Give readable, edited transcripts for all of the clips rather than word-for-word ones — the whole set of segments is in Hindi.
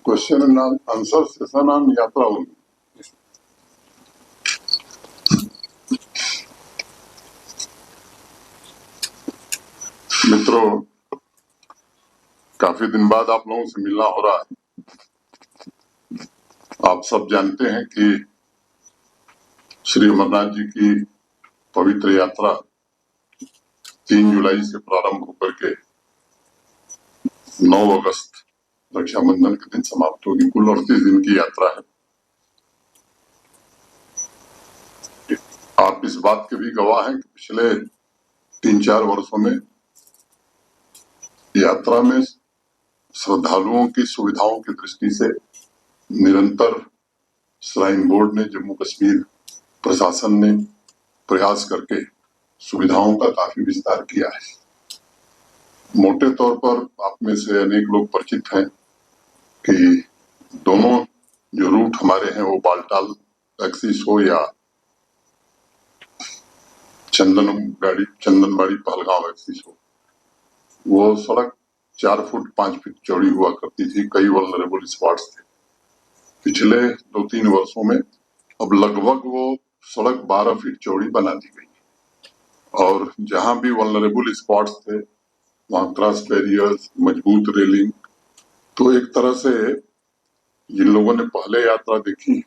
Question and answer session on यात्रा होगी। मित्रों, काफी दिन बाद आप लोगों से मिलना हो रहा है। आप सब जानते हैं कि श्री अमरनाथ जी की पवित्र यात्रा 3 जुलाई से प्रारंभ होकर के 9 अगस्त रक्षाबंधन के दिन समाप्त होगी। कुल 38 दिन की यात्रा है। आप इस बात के भी गवाह हैं कि पिछले 3-4 वर्षों में यात्रा में श्रद्धालुओं की सुविधाओं की दृष्टि से निरंतर श्राइन बोर्ड ने, जम्मू कश्मीर प्रशासन ने प्रयास करके सुविधाओं का काफी विस्तार किया है। मोटे तौर पर आप में से अनेक लोग परिचित हैं कि दोनों जो रूट हमारे हैं वो बालटाल एक्सिस हो या चंदनबाड़ी पहलगांव एक्सिस हो, वो सड़क 4 फुट 5 फीट चौड़ी हुआ करती थी। कई वल्नरेबल स्पॉट्स थे। पिछले 2-3 वर्षों में अब लगभग वो सड़क 12 फीट चौड़ी बना दी गई और जहां भी वल्नरेबल स्पॉट्स थे वहां क्रॉस बैरियर्स, मजबूत रेलिंग। तो एक तरह से जिन लोगों ने पहले यात्रा देखी,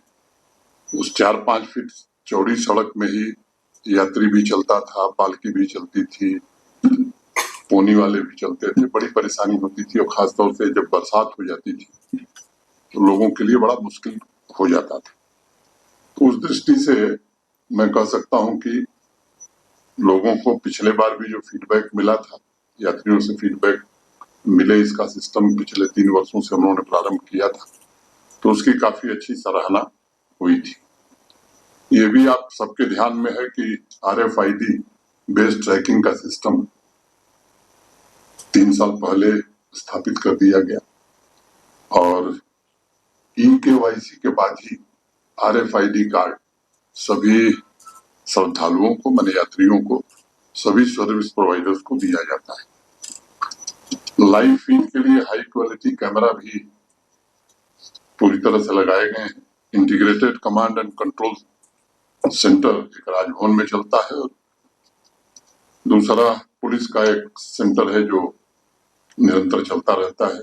उस 4-5 फीट चौड़ी सड़क में ही यात्री भी चलता था, पालकी भी चलती थी, पोनी वाले भी चलते थे। बड़ी परेशानी होती थी और खासतौर से जब बरसात हो जाती थी तो लोगों के लिए बड़ा मुश्किल हो जाता था। तो उस दृष्टि से मैं कह सकता हूं कि लोगों को पिछले बार भी जो फीडबैक मिला था, यात्रियों से फीडबैक मिले, इसका सिस्टम पिछले 3 वर्षों से उन्होंने प्रारंभ किया था, तो उसकी काफी अच्छी सराहना हुई थी। ये भी आप सबके ध्यान में है कि RFID बेस्ड ट्रैकिंग का सिस्टम 3 साल पहले स्थापित कर दिया गया और eKYC के बाद ही RFID कार्ड सभी श्रद्धालुओं को, माने यात्रियों को, सभी सर्विस प्रोवाइडर्स को दिया जाता है। लाइव फीड के लिए हाई क्वालिटी कैमरा भी पूरी तरह से लगाए गए हैं। Integrated command and control centre एक राजभवन में चलता है और दूसरा पुलिस का एक सेंटर है जो निरंतर चलता रहता है।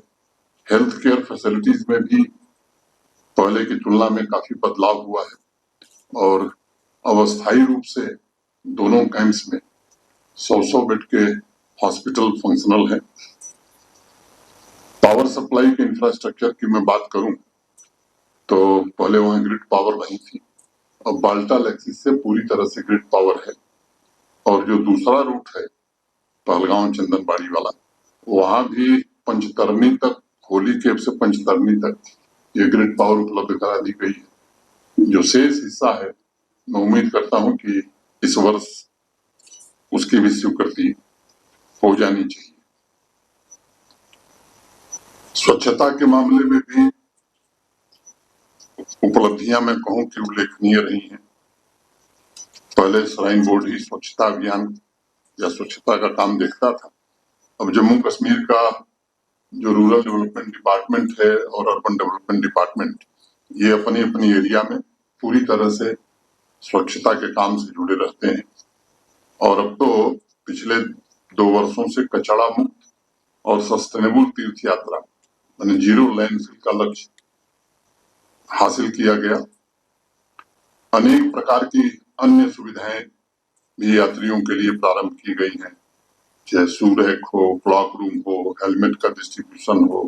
हेल्थ केयर फैसिलिटीज में भी पहले की तुलना में काफी बदलाव हुआ है और अस्थायी रूप से दोनों कैंप्स में 100 बेड के हॉस्पिटल फंक्शनल है। पावर सप्लाई के इंफ्रास्ट्रक्चर की मैं बात करूं तो पहले वहां ग्रिड पावर नहीं थी, अब बालटाल एक्सिस से पूरी तरह से ग्रिड पावर है और जो दूसरा रूट है पहलगांव चंदनबाड़ी वाला, वहां भी पंचतरनी तक, होली केप से पंचतरनी तक ये ग्रिड पावर उपलब्ध करा दी गई है। जो शेष हिस्सा है मैं उम्मीद करता हूं कि इस वर्ष उसकी भी स्वीकृति हो जानी चाहिए। स्वच्छता के मामले में भी उपलब्धियां मैं कहूं कि उल्लेखनीय रही हैं। पहले श्राइन बोर्ड ही स्वच्छता अभियान या स्वच्छता का काम देखता था। अब जम्मू कश्मीर का जो रूरल डेवलपमेंट डिपार्टमेंट है और अर्बन डेवलपमेंट डिपार्टमेंट, ये अपनी अपनी एरिया में पूरी तरह से स्वच्छता के काम से जुड़े रहते हैं और अब तो पिछले 2 वर्षों से कचरा मुक्त और सस्टेनेबल तीर्थ यात्रा यानी 0 लैंडफिल का लक्ष्य हासिल किया गया। अनेक प्रकार की अन्य सुविधाएं भी यात्रियों के लिए प्रारंभ की गई हैं, चाहे सूरैक हो, क्लॉक रूम हो, हेलमेट का डिस्ट्रीब्यूशन हो,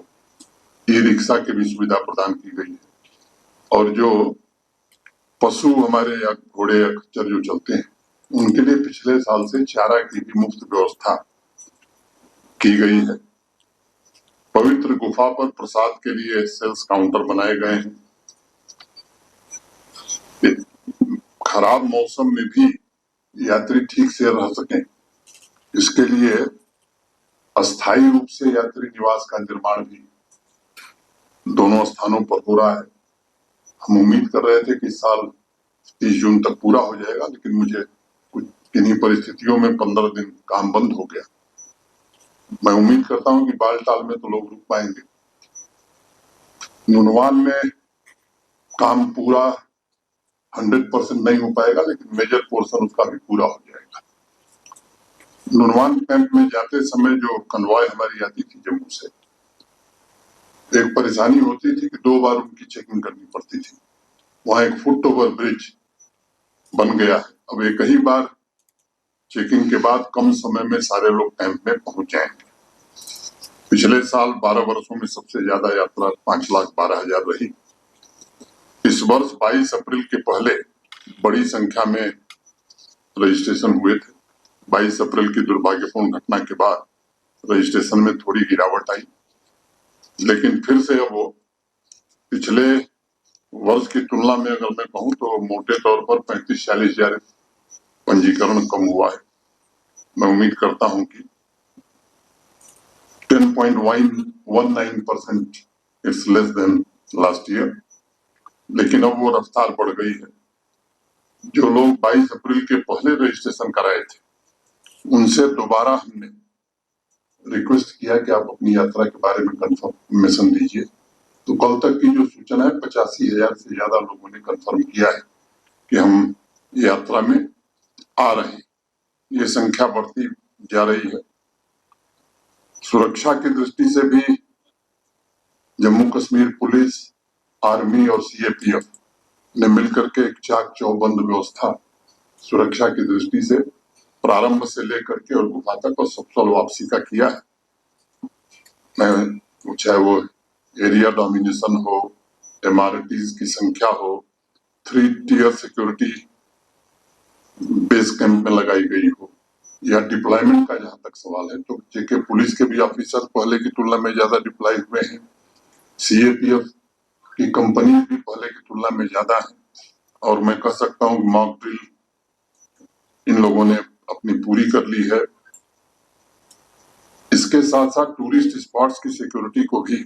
ई-रिक्शा की भी सुविधा प्रदान की गई है और जो पशु हमारे या घोड़े या खच्चर जो चलते हैं उनके लिए पिछले साल से चारा की भी मुफ्त व्यवस्था की गई है। पवित्र गुफा पर प्रसाद के लिए सेल्स काउंटर बनाए गए हैं। खराब मौसम में भी यात्री ठीक से रह सकें, इसके लिए अस्थायी रूप से यात्री निवास का निर्माण भी दोनों स्थानों पर हो रहा है। हम उम्मीद कर रहे थे कि इस साल 30 जून तक पूरा हो जाएगा, लेकिन मुझे कुछ किन्हीं परिस्थितियों में 15 दिन काम बंद हो गया। मैं उम्मीद करता हूं कि बालटाल में तो लोग रुक पाएंगे। नुनवान में काम पूरा 100% नहीं हो पाएगा, लेकिन मेजर पोर्शन उसका भी पूरा हो जाएगा। नुनवान कैंप में जाते समय जो कन्वॉय हमारी आती थी जम्मू से, एक परेशानी होती थी कि 2 बार उनकी चेकिंग करनी पड़ती थी। वहां एक फुट ओवर ब्रिज बन गया है, अब एक ही बार चेकिंग के बाद कम समय में सारे लोग कैंप में पहुंच जाएंगे। पिछले साल 12 वर्षों में सबसे ज्यादा यात्रा 5,12,000 रही। इस वर्ष 22 अप्रैल के पहले बड़ी संख्या में रजिस्ट्रेशन हुए थे। 22 अप्रैल की दुर्भाग्यपूर्ण घटना के बाद रजिस्ट्रेशन में थोड़ी गिरावट आई, लेकिन फिर से अब वो पिछले वर्ष की तुलना में अगर मैं कहूं तो मोटे तौर पर 35-40 हजार पंजीकरण कम हुआ है। मैं उम्मीद करता हूं कि 10.19% it's less than last year, लेकिन अब वो रफ्तार बढ़ गई है। जो लोग 22 अप्रैल के पहले रजिस्ट्रेशन कराए थे, उनसे दोबारा हमने रिक्वेस्ट किया कि आप अपनी यात्रा के बारे में कंफर्मेशन दीजिए। तो कल तक की जो सूचना है 85,000 से ज्यादा लोगों ने कंफर्म किया है कि हम यात्रा में आ रहे हैं। ये संख्या बढ़ती जा रही है। सुरक्षा की दृष्टि से भी जम्मू कश्मीर पुलिस, आर्मी और सीएपीएफ ने मिलकर के एक चाक चौबंद व्यवस्था सुरक्षा की दृष्टि से प्रारंभ से लेकर के और गुफा तक और सफल वापसी का किया है। चाहे वो एरिया डोमिनेशन हो, MRTs की संख्या हो, 3 टियर सिक्योरिटी बेस कैंप में लगाई गई हो, या डिप्लॉयमेंट का जहां तक सवाल है तो जेके पुलिस के भी ऑफिसर पहले की तुलना में ज्यादा डिप्लॉय हुए हैं। सीएपीएफ की कंपनी भी पहले की तुलना में ज्यादा है, और मैं कह सकता हूँ मॉक ड्रिल इन लोगों ने अपनी पूरी कर ली है। इसके साथ साथ टूरिस्ट स्पॉट्स की सिक्योरिटी को भी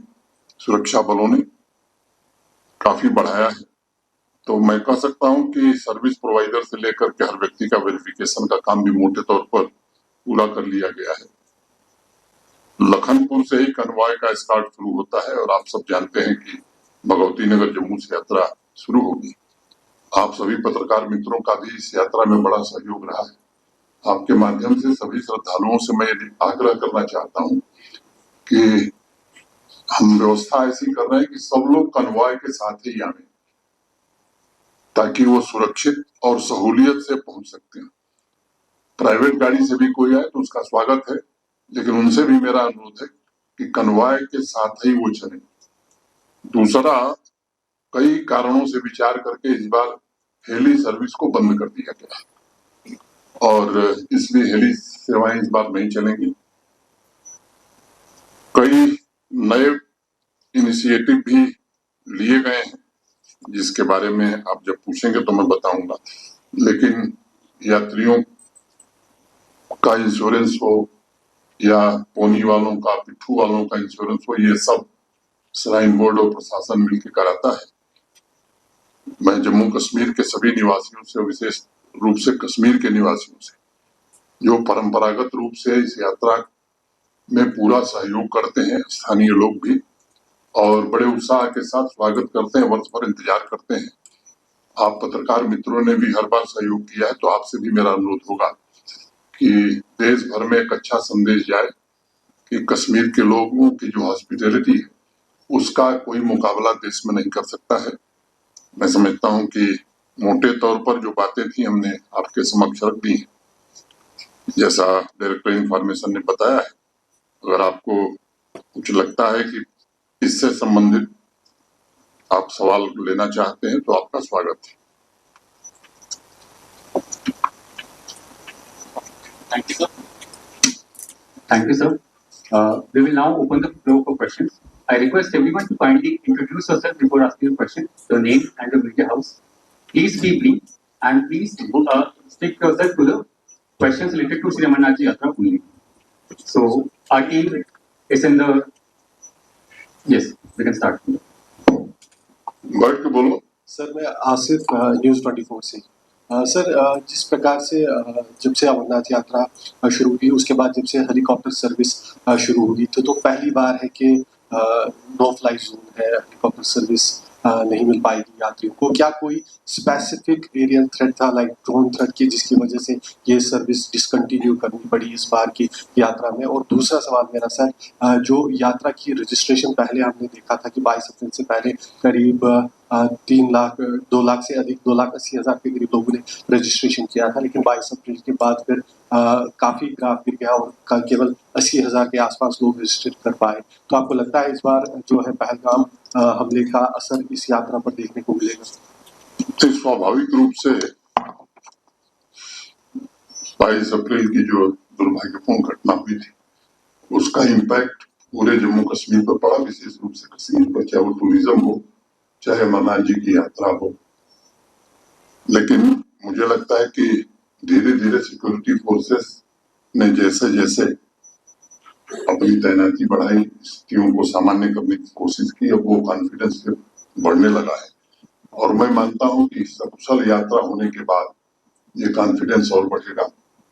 सुरक्षा बलों ने काफी बढ़ाया है। तो मैं कह सकता हूं कि सर्विस प्रोवाइडर से लेकर के हर व्यक्ति का वेरिफिकेशन का काम भी मोटे तौर पर पूरा कर लिया गया है। लखनपुर से ही कन्वॉय का स्टार्ट शुरू होता है, और आप सब जानते हैं कि भगवती नगर जम्मू से यात्रा शुरू होगी। आप सभी पत्रकार मित्रों का भी इस यात्रा में बड़ा सहयोग रहा है। आपके माध्यम से सभी श्रद्धालुओं से मैं यदि आग्रह करना चाहता हूं कि हम व्यवस्था ऐसी कर रहे हैं कि सब लोग कन्वॉय के साथ ही आए, ताकि वो सुरक्षित और सहूलियत से पहुंच सकते हैं। प्राइवेट गाड़ी से भी कोई आए तो उसका स्वागत है, लेकिन उनसे भी मेरा अनुरोध है कि कन्वॉय के साथ ही वो चले। दूसरा, कई कारणों से विचार करके इस बार हेली सर्विस को बंद कर दिया गया है, और इसलिए हेली सेवाएं इस बार नहीं चलेंगी। कई नए इनिशिएटिव भी लिए गए हैं, जिसके बारे में आप जब पूछेंगे तो मैं बताऊंगा। लेकिन यात्रियों का इंश्योरेंस हो या पोनी वालों का, पिट्ठू वालों का इंश्योरेंस हो, ये सब श्राइन बोर्ड और प्रशासन मिलकर कराता है। मैं जम्मू कश्मीर के सभी निवासियों से, विशेष रूप से कश्मीर के निवासियों से, जो परंपरागत रूप से इस यात्रा में पूरा सहयोग करते हैं, स्थानीय लोग भी, और बड़े उत्साह के साथ स्वागत करते हैं, वर्ष भर इंतजार करते हैं। आप पत्रकार मित्रों ने भी हर बार सहयोग किया है, तो आपसे भी मेरा अनुरोध होगा कि देश भर में एक अच्छा संदेश जाए कि कश्मीर के लोगों की जो हॉस्पिटैलिटी है उसका कोई मुकाबला देश में नहीं कर सकता है। मैं समझता हूं कि मोटे तौर पर जो बातें थी हमने आपके समक्ष रख दी हैं, जैसा डायरेक्टर इन्फॉर्मेशन ने बताया है। अगर आपको कुछ लगता है कि इससे संबंधित आप सवाल लेना चाहते हैं तो आपका स्वागत है। Thank you, sir. Thank you, sir. We will now open the floor for questions. I request everyone to kindly introduce yourself before asking a question, your name and your media house. Please be brief and please stick yourself to the questions related to Sri Amarnath Ji Yatra only. So our team is in the. Yes, we can start. बैठ के बोलो। सर, मैं आसिफ न्यूज़ 24 से। सर, जिस प्रकार से जब से अमरनाथ यात्रा शुरू हुई, उसके बाद जब से हेलीकॉप्टर सर्विस शुरू हुई, तो पहली बार है कि नो फ्लाई जोन है प्रॉपर सर्विस नहीं मिल पाएगी यात्रियों को? क्या कोई स्पेसिफिक एरियल थ्रेट था, लाइक ड्रोन थ्रेट की, जिसकी वजह से ये सर्विस डिसकंटिन्यू करनी पड़ी इस बार की यात्रा में? और दूसरा सवाल मेरा सर, जो यात्रा की रजिस्ट्रेशन पहले हमने देखा था कि 22 अप्रैल से पहले करीब 3 लाख 2 लाख से अधिक 2,80,000 के करीब लोगों ने रजिस्ट्रेशन किया था, लेकिन 22 अप्रैल के बाद फिर काफी ग्राफ गिर गया और केवल 80,000 के आसपास लोग रजिस्टर कर पाए। तो आपको लगता है इस बार जो है पहलगाम हमले का असर इस यात्रा पर देखने को मिलेगा? तो स्वाभाविक रूप से 22 अप्रैल की जो दुर्भाग्यपूर्ण घटना हुई थी, उसका इम्पैक्ट पूरे जम्मू कश्मीर पर पड़ा, विशेष रूप से कश्मीर पर, चाहे वो टूरिज्म हो, चाहे अमरनाथ जी की यात्रा हो। लेकिन मुझे लगता है कि धीरे धीरे सिक्योरिटी फोर्सेस ने जैसे जैसे अपनी तैनाती बढ़ाई, स्थितियों को सामान्य करने की कोशिश की, अब वो कॉन्फिडेंस फिर बढ़ने लगा है। और मैं मानता हूं कि सकुशल यात्रा होने के बाद ये कॉन्फिडेंस और बढ़ेगा,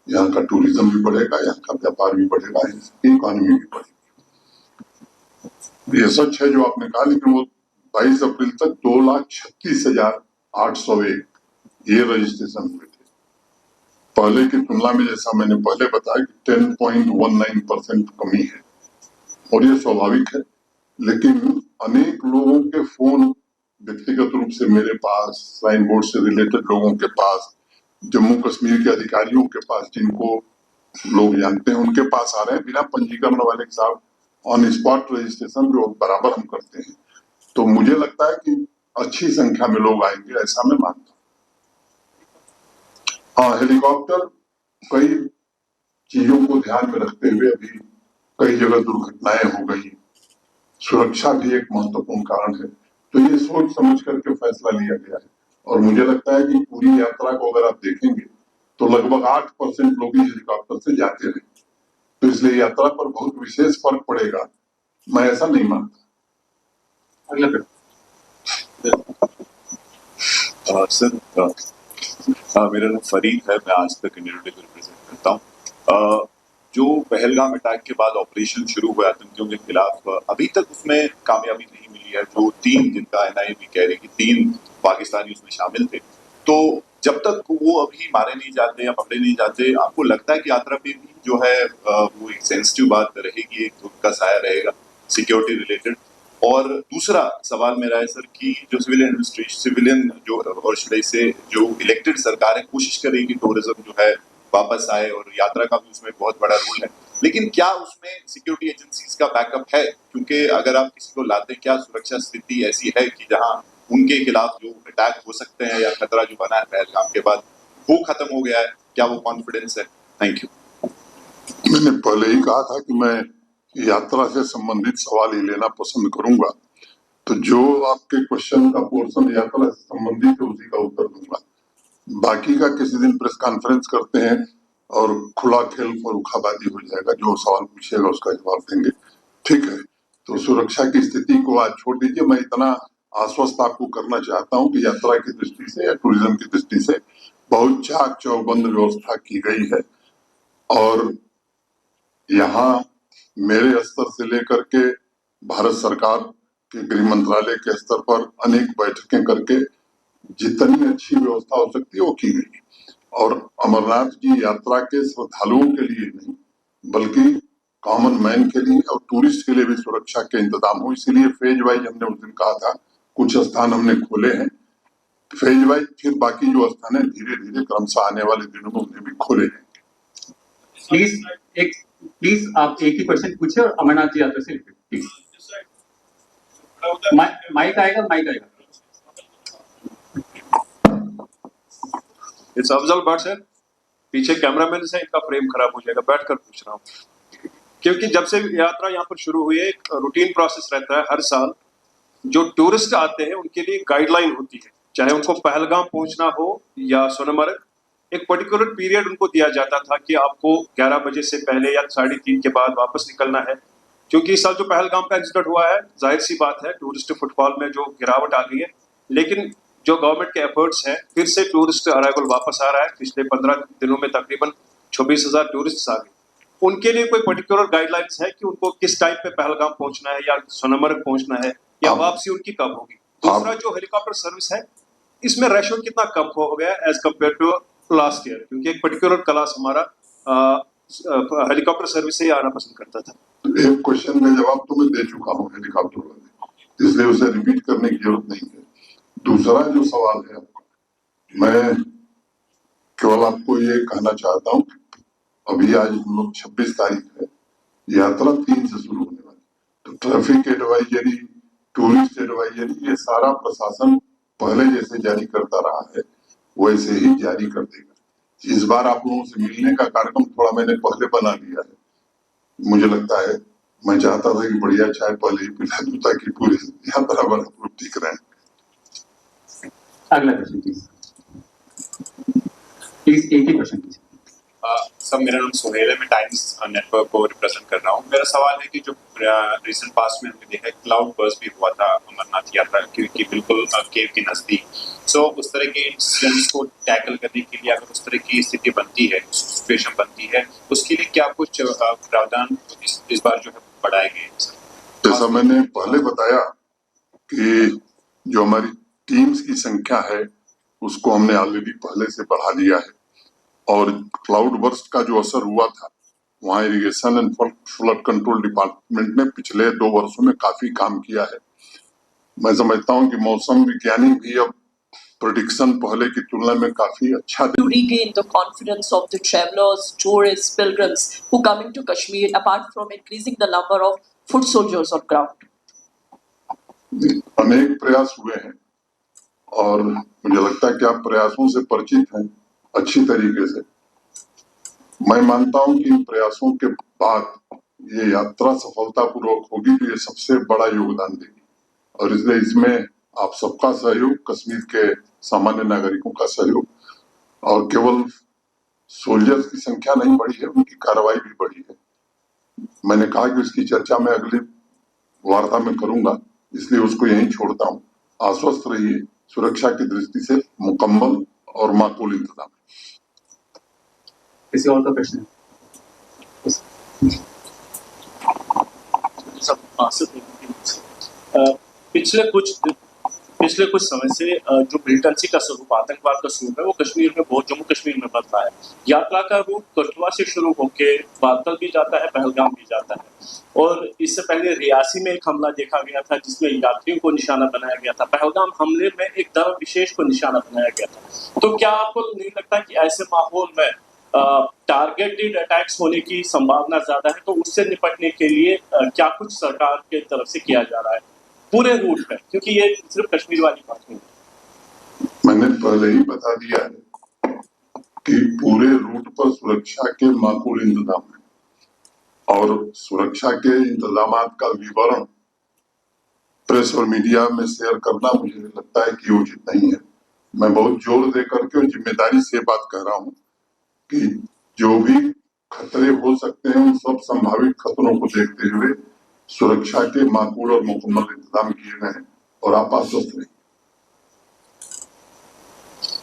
यहाँ का टूरिज्म भी बढ़ेगा, यहाँ का व्यापार भी बढ़ेगा, इकोनॉमी भी बढ़ेगी। ये सच है जो आपने कहा, लेकिन वो 22 अप्रैल तक 2,36,801 ये रजिस्ट्रेशन हुए थे। पहले की तुलना में, जैसा मैंने पहले बताया, कि 10.19% कमी है, और ये स्वाभाविक है। लेकिन अनेक लोगों के फोन व्यक्तिगत रूप से मेरे पास, साइन बोर्ड से रिलेटेड लोगों के पास, जम्मू कश्मीर के अधिकारियों के पास, जिनको लोग जानते हैं, उनके पास आ रहे हैं बिना पंजीकरण वाले साहब, ऑन स्पॉट रजिस्ट्रेशन जो बराबर हम करते हैं। तो मुझे लगता है कि अच्छी संख्या में लोग आएंगे, ऐसा मैं मानता हूँ। हाँ, हेलीकॉप्टर कई चीजों को ध्यान में रखते हुए अभी कई जगह दुर्घटनाएं हो गई, सुरक्षा भी एक महत्वपूर्ण कारण है, तो ये सोच समझ करके फैसला लिया गया है। और मुझे लगता है कि पूरी यात्रा को अगर आप देखेंगे तो लगभग 8% लोग ही हेलीकॉप्टर से जाते रहे, तो इसलिए यात्रा पर बहुत विशेष फर्क पड़ेगा, मैं ऐसा नहीं मानता। अगला प्रश्न। सर, मेरा नाम फरीद है, मैं आज तक कम्युनिटी को रिप्रेजेंट करता हूँ। जो पहलगाम अटैक के बाद ऑपरेशन शुरू हुआ आतंकियों के खिलाफ, अभी तक उसमें कामयाबी नहीं मिली है। जो 3, जिनका NIA भी कह रही कि 3 पाकिस्तानी उसमें शामिल थे, तो जब तक वो अभी मारे नहीं जाते या पकड़े नहीं जाते, आपको लगता है कि यात्रा पे भी जो है वो एक सेंसिटिव बात रहेगी, एक दुख का साया रहेगा सिक्योरिटी रिलेटेड? और दूसरा सवाल मेरा है सर कि जो सिविलियन जो, और से जो इलेक्टेड सरकार है, कोशिश कर रही है कि टूरिज्म जो है वापस आए, और यात्रा का भी उसमें बहुत बड़ा रोल है, लेकिन क्या उसमें सिक्योरिटी एजेंसीज का बैकअप है? क्योंकि अगर आप किसी को लाते, क्या सुरक्षा स्थिति ऐसी है कि जहां उनके खिलाफ जो अटैक हो सकते हैं या खतरा जो बना है पहलगाम के बाद, वो खत्म हो गया है? क्या वो कॉन्फिडेंस है? Thank you. मैंने पहले ही कहा था कि मैं यात्रा से संबंधित सवाल ही लेना पसंद करूंगा, तो जो आपके क्वेश्चन का पोर्शन यात्रा से संबंधित है उसी का उत्तर दूंगा। बाकी का किसी दिन प्रेस कॉन्फ्रेंस करते हैं और खुला खेल फरुखाबादी हो जाएगा, जो सवाल पूछेगा उसका जवाब देंगे, ठीक है? तो सुरक्षा की स्थिति को आज छोड़ दीजिए, मैं इतना आश्वस्त आपको करना चाहता हूं कि यात्रा की दृष्टि से या टूरिज्म की दृष्टि से बहुत चाक चौबंद व्यवस्था की गई है, और यहाँ मेरे स्तर से लेकर के भारत सरकार के गृह मंत्रालय के स्तर पर अनेक बैठकें करके जितनी अच्छी व्यवस्था हो सकती है वो की गई। और अमरनाथ की यात्रा के श्रद्धालुओं के लिए नहीं, बल्कि कॉमन मैन के लिए और टूरिस्ट के लिए भी सुरक्षा के इंतजाम हो, इसीलिए फेज वाइज हमने उस दिन कहा था कुछ स्थान हमने खोले हैं, फेज वाइज फिर बाकी जो स्थान है धीरे धीरे क्रमशः आने वाले दिनों में उन्हें भी खोले जाएंगे। प्लीज आप एक ही क्वेश्चन पूछे और अमरनाथ जी यात्रा से रिलेटेड प्लीज। माइक आएगा। इट्स अफजल भट्ट सर, पीछे कैमरामैन से इनका फ्रेम खराब हो जाएगा, बैठकर पूछ रहा हूँ। क्योंकि जब से यात्रा यहाँ पर शुरू हुई है, एक रूटीन प्रोसेस रहता है हर साल, जो टूरिस्ट आते हैं उनके लिए गाइडलाइन होती है, चाहे उनको पहलगाम पहुंचना हो या सोनमर्ग, एक पर्टिकुलर पीरियड उनको दिया जाता था कि आपको 11 बजे से पहले या 3:30 के बाद वापस निकलना है। क्योंकि इस साल जो पहलगाम का इंसिडेंट हुआ है, जाहिर सी बात है टूरिस्ट फुटफॉल में जो गिरावट आ गई है, लेकिन जो गवर्नमेंट के एफर्ट्स हैं, फिर से टूरिस्ट अराइवल वापस आ रहा है। पिछले 15 दिनों में तकरीबन 26,000 टूरिस्ट आ गए। उनके लिए कोई पर्टिकुलर गाइडलाइंस है कि उनको किस टाइम पे पहलगाम पहुंचना है या सोनमर्ग पहुंचना है, या आप- वापसी उनकी कब होगी? दूसरा जो हेलीकॉप्टर सर्विस है इसमें रेशो कितना कम हो गया as compared to last year, क्योंकि एक पर्टिकुलर क्लास हमारा हेलीकॉप्टर सर्विस से ही आना पसंद करता था। एक क्वेश्चन का जवाब तो मैं दे चुका हूँ हेलीकॉप्टर वाले, इसलिए उसे रिपीट करने की जरूरत नहीं है। दूसरा जो सवाल है, मैं केवल आपको ये कहना चाहता हूँ, अभी आज 26 तारीख है, यात्रा 3 से शुरू होने वाली, तो ट्रैफिक एडवाइजरी, टूरिस्ट एडवाइजरी, ये सारा प्रशासन पहले जैसे जारी करता रहा है वैसे ही जारी कर देगा। इस बार आप लोगों से मिलने का कार्यक्रम थोड़ा मैंने पहले बना लिया है, मुझे लगता है, मैं चाहता था कि बढ़िया चाय पहले ही पिला दूं ताकि पूरी यात्रा पर आप लोग ठीक रहें। अगला क्वेश्चन प्लीज। प्लीज एक ही क्वेश्चन प्लीज। सर मेरा नाम सुहेल है, मैं टाइम्स नेटवर्क को रिप्रेजेंट कर रहा हूँ। मेरा सवाल है कि जो रिसेंट पास्ट में हमने देखा है क्लाउड बर्स्ट भी हुआ था अमरनाथ यात्रा क्योंकि बिल्कुल केव के नजदीक, सो उस तरह के इंसिडेंट्स को टैकल करने के लिए अगर उस तरह की स्थिति बनती है, सिचुएशन बनती है, उसके लिए क्या कुछ प्रावधान इस बार जो है बढ़ाए गए? जैसा मैंने पहले बताया कि जो हमारी टीम्स की संख्या है उसको हमने ऑलरेडी पहले से बढ़ा दिया है, और क्लाउड बर्स्ट का जो असर हुआ था वहाँ irrigation and flood control department ने पिछले 2 वर्षों में काफी काम किया है। मैं समझता हूँ कि मौसम विज्ञानी भी अब प्रेडिक्शन पहले की तुलना में काफी अच्छा to regain the confidence of the travelers, tourists, pilgrims who come into Kashmir, apart from increasing the number of foot soldiers on ground? अनेक प्रयास हुए हैं और मुझे लगता है कि आप प्रयासों से परिचित हैं अच्छी तरीके से। मैं मानता हूं कि इन प्रयासों के बाद ये यात्रा सफलतापूर्वक होगी तो ये सबसे बड़ा योगदान देगी, और इसलिए इसमें आप सबका सहयोग, कश्मीर के सामान्य नागरिकों का सहयोग, और केवल सोल्जर्स की संख्या नहीं बढ़ी है, उनकी कार्रवाई भी बढ़ी है। मैंने कहा कि इसकी चर्चा मैं अगली वार्ता में करूंगा, इसलिए उसको यहीं छोड़ता हूँ। आश्वस्त रहिए, सुरक्षा की दृष्टि से मुकम्मल और माकूल इंतजाम। किसी और का प्रश्न? पिछले कुछ समय से जो मिलिटेंसी का स्वरूप, आतंकवाद का स्वरूप है, वो कश्मीर में बहुत, जम्मू कश्मीर में बदला है। यात्रा का रूट कठुआ से शुरू होकर बादल भी जाता है, पहलगाम भी जाता है, और इससे पहले रियासी में एक हमला देखा गया था जिसमें यात्रियों को निशाना बनाया गया था। पहलगाम हमले में एक धर्म विशेष को निशाना बनाया गया था। तो क्या आपको नहीं लगता कि ऐसे माहौल में टारगेटेड अटैक्स होने की संभावना ज्यादा है? तो उससे निपटने के लिए क्या कुछ सरकार के तरफ से किया जा रहा है पूरे रूट पे, क्योंकि ये सिर्फ कश्मीर वाली बात नहीं है। मैंने पहले ही बता दिया है कि पूरे रूट पर सुरक्षा के माकूल इंतजाम है, और सुरक्षा के इंतजामात का विवरण प्रेस और मीडिया में शेयर करना मुझे लगता है कि उचित नहीं है। मैं बहुत जोर दे करके और जिम्मेदारी से बात कह रहा हूँ कि जो भी खतरे हो सकते हैं उन सब संभावित खतरों को देखते हुए सुरक्षा के माकूल और मुकम्मल इंतजाम किए गए हैं, और आप आश्वस्त रहिए।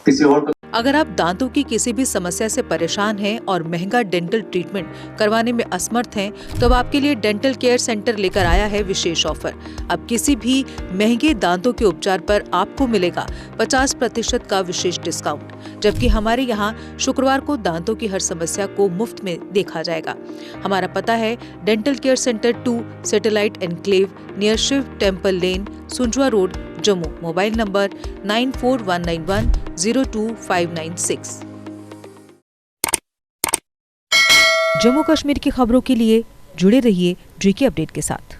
किसी और का? अगर आप दांतों की किसी भी समस्या से परेशान हैं और महंगा डेंटल ट्रीटमेंट करवाने में असमर्थ हैं, तो अब आपके लिए डेंटल केयर सेंटर लेकर आया है विशेष ऑफर। अब किसी भी महंगे दांतों के उपचार पर आपको मिलेगा 50% का विशेष डिस्काउंट, जबकि हमारे यहाँ शुक्रवार को दांतों की हर समस्या को मुफ्त में देखा जाएगा। हमारा पता है dental care centre 2, satellite enclave, near Shiv temple lane, Sunjwan road, Jammu. Mobile number 9419102596। Jammu Kashmir की खबरों के लिए जुड़े रहिए GK अपडेट के साथ।